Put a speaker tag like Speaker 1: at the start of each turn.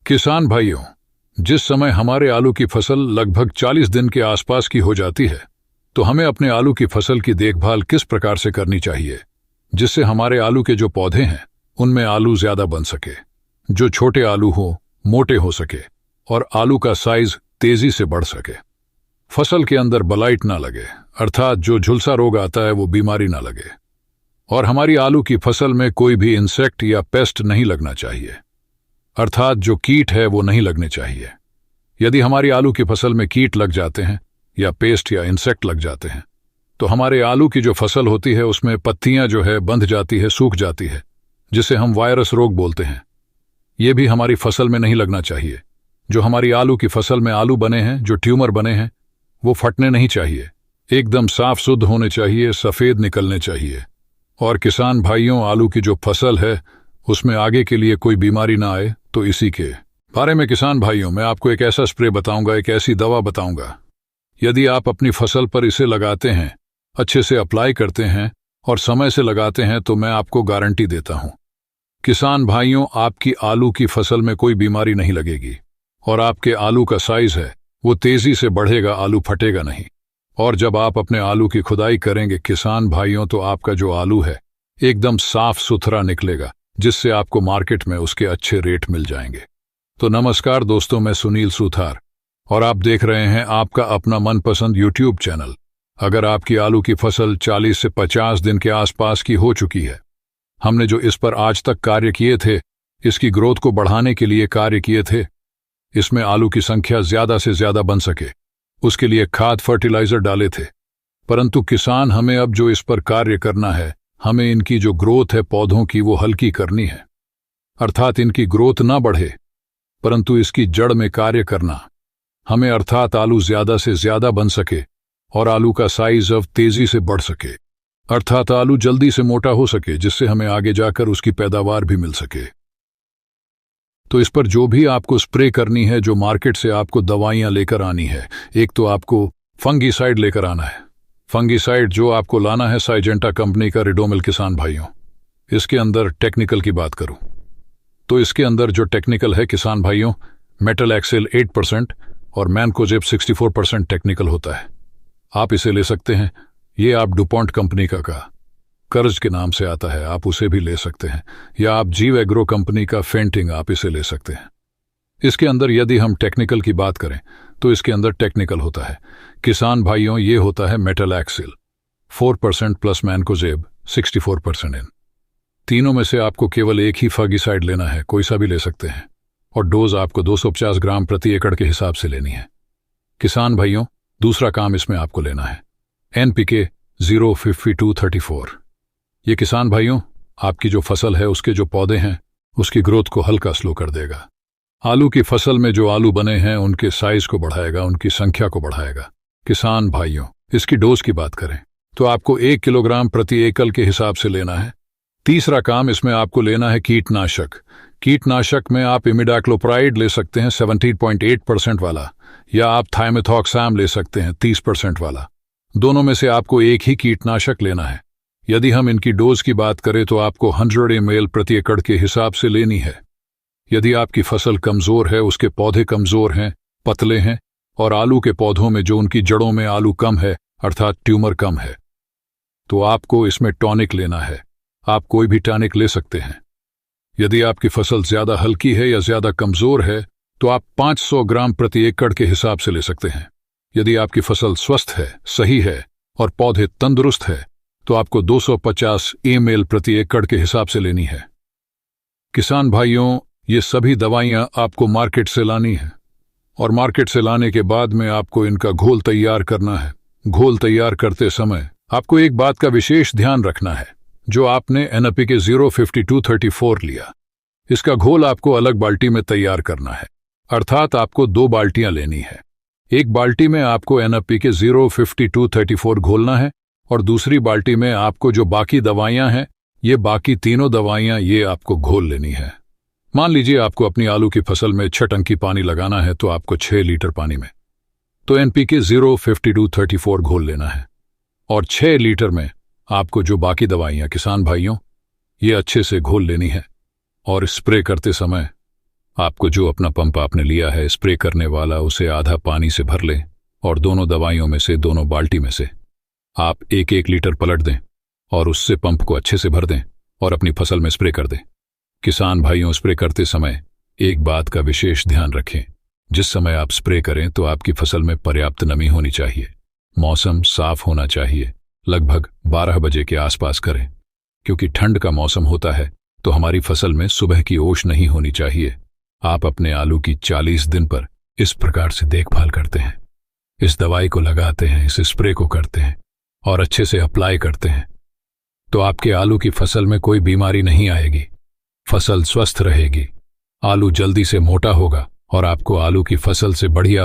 Speaker 1: किसान भाइयों, जिस समय हमारे आलू की फसल लगभग 40 दिन के आसपास की हो जाती है, तो हमें अपने आलू की फसल की देखभाल किस प्रकार से करनी चाहिए जिससे हमारे आलू के जो पौधे हैं उनमें आलू ज्यादा बन सके, जो छोटे आलू हो मोटे हो सके और आलू का साइज तेजी से बढ़ सके। फसल के अंदर बलाइट ना लगे, अर्थात जो झुलसा रोग आता है वो बीमारी ना लगे, और हमारी आलू की फसल में कोई भी इंसेक्ट या पेस्ट नहीं लगना चाहिए, अर्थात जो कीट है वो नहीं लगने चाहिए। यदि हमारी आलू की फसल में कीट लग जाते हैं या पेस्ट या इंसेक्ट लग जाते हैं तो हमारे आलू की जो फसल होती है उसमें पत्तियां जो है बंध जाती है, सूख जाती है, जिसे हम वायरस रोग बोलते हैं। ये भी हमारी फसल में नहीं लगना चाहिए। जो हमारी आलू की फसल में आलू बने हैं, जो ट्यूमर बने हैं, वो फटने नहीं चाहिए, एकदम साफ शुद्ध होने चाहिए, सफेद निकलने चाहिए। और किसान भाइयों, आलू की जो फसल है उसमें आगे के लिए कोई बीमारी ना आए, तो इसी के बारे में किसान भाइयों मैं आपको एक ऐसा स्प्रे बताऊंगा, एक ऐसी दवा बताऊंगा। यदि आप अपनी फसल पर इसे लगाते हैं, अच्छे से अप्लाई करते हैं और समय से लगाते हैं, तो मैं आपको गारंटी देता हूं किसान भाइयों, आपकी आलू की फसल में कोई बीमारी नहीं लगेगी और आपके आलू का साइज है वो तेजी से बढ़ेगा, आलू फटेगा नहीं। और जब आप अपने आलू की खुदाई करेंगे किसान भाइयों, तो आपका जो आलू है एकदम साफ सुथरा निकलेगा, जिससे आपको मार्केट में उसके अच्छे रेट मिल जाएंगे। तो नमस्कार दोस्तों, मैं सुनील सुथार और आप देख रहे हैं आपका अपना मनपसंद यूट्यूब चैनल। अगर आपकी आलू की फसल 40 से 50 दिन के आसपास की हो चुकी है, हमने जो इस पर आज तक कार्य किए थे, इसकी ग्रोथ को बढ़ाने के लिए कार्य किए थे, इसमें आलू की संख्या ज्यादा से ज्यादा बन सके, उसके लिए खाद फर्टिलाइजर डाले थे। परंतु किसान, हमें अब जो इस पर कार्य करना है, हमें इनकी जो ग्रोथ है पौधों की वो हल्की करनी है, अर्थात इनकी ग्रोथ ना बढ़े परंतु इसकी जड़ में कार्य करना हमें, अर्थात आलू ज्यादा से ज्यादा बन सके और आलू का साइज अब तेजी से बढ़ सके, अर्थात आलू जल्दी से मोटा हो सके, जिससे हमें आगे जाकर उसकी पैदावार भी मिल सके। तो इस पर जो भी आपको स्प्रे करनी है, जो मार्केट से आपको दवाइयां लेकर आनी है, एक तो आपको फंगीसाइड लेकर आना है। फंगीसाइड जो आपको लाना है साइजेंटा कंपनी का रिडोमिल। किसान भाइयों, इसके अंदर टेक्निकल की बात करूं तो इसके अंदर जो टेक्निकल है किसान भाइयों, मेटल एक्सेल 8% और मैनकोजेब 64% टेक्निकल होता है। आप इसे ले सकते हैं, ये आप डुपॉन्ट कंपनी का कर्ज के नाम से आता है, आप उसे भी ले सकते हैं, या आप जीव एग्रो कंपनी का फेंटिंग, आप इसे ले सकते हैं। इसके अंदर यदि हम टेक्निकल की बात करें तो इसके अंदर टेक्निकल होता है किसान भाइयों, ये होता है मेटल एक्सेल 4% प्लस मैनकोजेब 64%। इन तीनों में से आपको केवल एक ही फंगीसाइड लेना है, कोई सा भी ले सकते हैं, और डोज आपको 250 ग्राम प्रति एकड़ के हिसाब से लेनी है। किसान भाइयों, दूसरा काम इसमें आपको लेना है NPK 05234। ये किसान भाइयों आपकी जो फसल है, उसके जो पौधे हैं, उसकी ग्रोथ को हल्का स्लो कर देगा। आलू की फसल में जो आलू बने हैं उनके साइज को बढ़ाएगा, उनकी संख्या को बढ़ाएगा। किसान भाइयों, इसकी डोज की बात करें तो आपको 1 किलोग्राम प्रति एकड़ के हिसाब से लेना है। तीसरा काम इसमें आपको लेना है कीटनाशक। कीटनाशक में आप इमिडाक्लोप्राइड ले सकते हैं 17.8% वाला, या आप थाइमेथॉक्सैम ले सकते हैं 30% वाला। दोनों में से आपको एक ही कीटनाशक लेना है। यदि हम इनकी डोज की बात करें तो आपको 100 ml प्रति एकड़ के हिसाब से लेनी है। यदि आपकी फसल कमजोर है, उसके पौधे कमजोर हैं, पतले हैं, और आलू के पौधों में जो उनकी जड़ों में आलू कम है, अर्थात ट्यूमर कम है, तो आपको इसमें टॉनिक लेना है। आप कोई भी टॉनिक ले सकते हैं। यदि आपकी फसल ज्यादा हल्की है या ज्यादा कमजोर है तो आप 500 ग्राम प्रति एकड़ के हिसाब से ले सकते हैं। यदि आपकी फसल स्वस्थ है, सही है और पौधे तंदुरुस्त है तो आपको 250 ml प्रति एकड़ के हिसाब से लेनी है। किसान भाइयों, ये सभी दवाइयां आपको मार्केट से लानी है और मार्केट से लाने के बाद में आपको इनका घोल तैयार करना है। घोल तैयार करते समय आपको एक बात का विशेष ध्यान रखना है। जो आपने NPK 05234 लिया, इसका घोल आपको अलग बाल्टी में तैयार करना है, अर्थात आपको 2 बाल्टियां लेनी है। एक बाल्टी में आपको NPK 05234 घोलना है और दूसरी बाल्टी में आपको जो बाकी दवाइयां हैं, ये बाकी तीनों दवाइयां, ये आपको घोल लेनी है। मान लीजिए आपको अपनी आलू की फसल में 6 टंकी पानी लगाना है, तो आपको 6 लीटर पानी में तो NPK 05234 घोल लेना है, और 6 लीटर में आपको जो बाकी दवाइयां किसान भाइयों ये अच्छे से घोल लेनी है। और स्प्रे करते समय आपको जो अपना पंप आपने लिया है स्प्रे करने वाला उसे आधा पानी से भर लें और दोनों दवाइयों में से दोनों बाल्टी में से आप 1-1 लीटर पलट दें और उससे पंप को अच्छे से भर दें और अपनी फसल में स्प्रे कर दें। किसान भाइयों, स्प्रे करते समय एक बात का विशेष ध्यान रखें। जिस समय आप स्प्रे करें तो आपकी फसल में पर्याप्त नमी होनी चाहिए। मौसम साफ होना चाहिए। लगभग 12 बजे के आसपास करें, क्योंकि ठंड का मौसम होता है तो हमारी फसल में सुबह की ओस नहीं होनी चाहिए। आप अपने आलू की 40 दिन पर इस प्रकार से देखभाल करते हैं, इस दवाई को लगाते हैं, इस स्प्रे को करते हैं और अच्छे से अप्लाई करते हैं, तो आपके आलू की फसल में कोई बीमारी नहीं आएगी। फसल स्वस्थ रहेगी, आलू जल्दी से मोटा होगा और आपको आलू की फसल से बढ़िया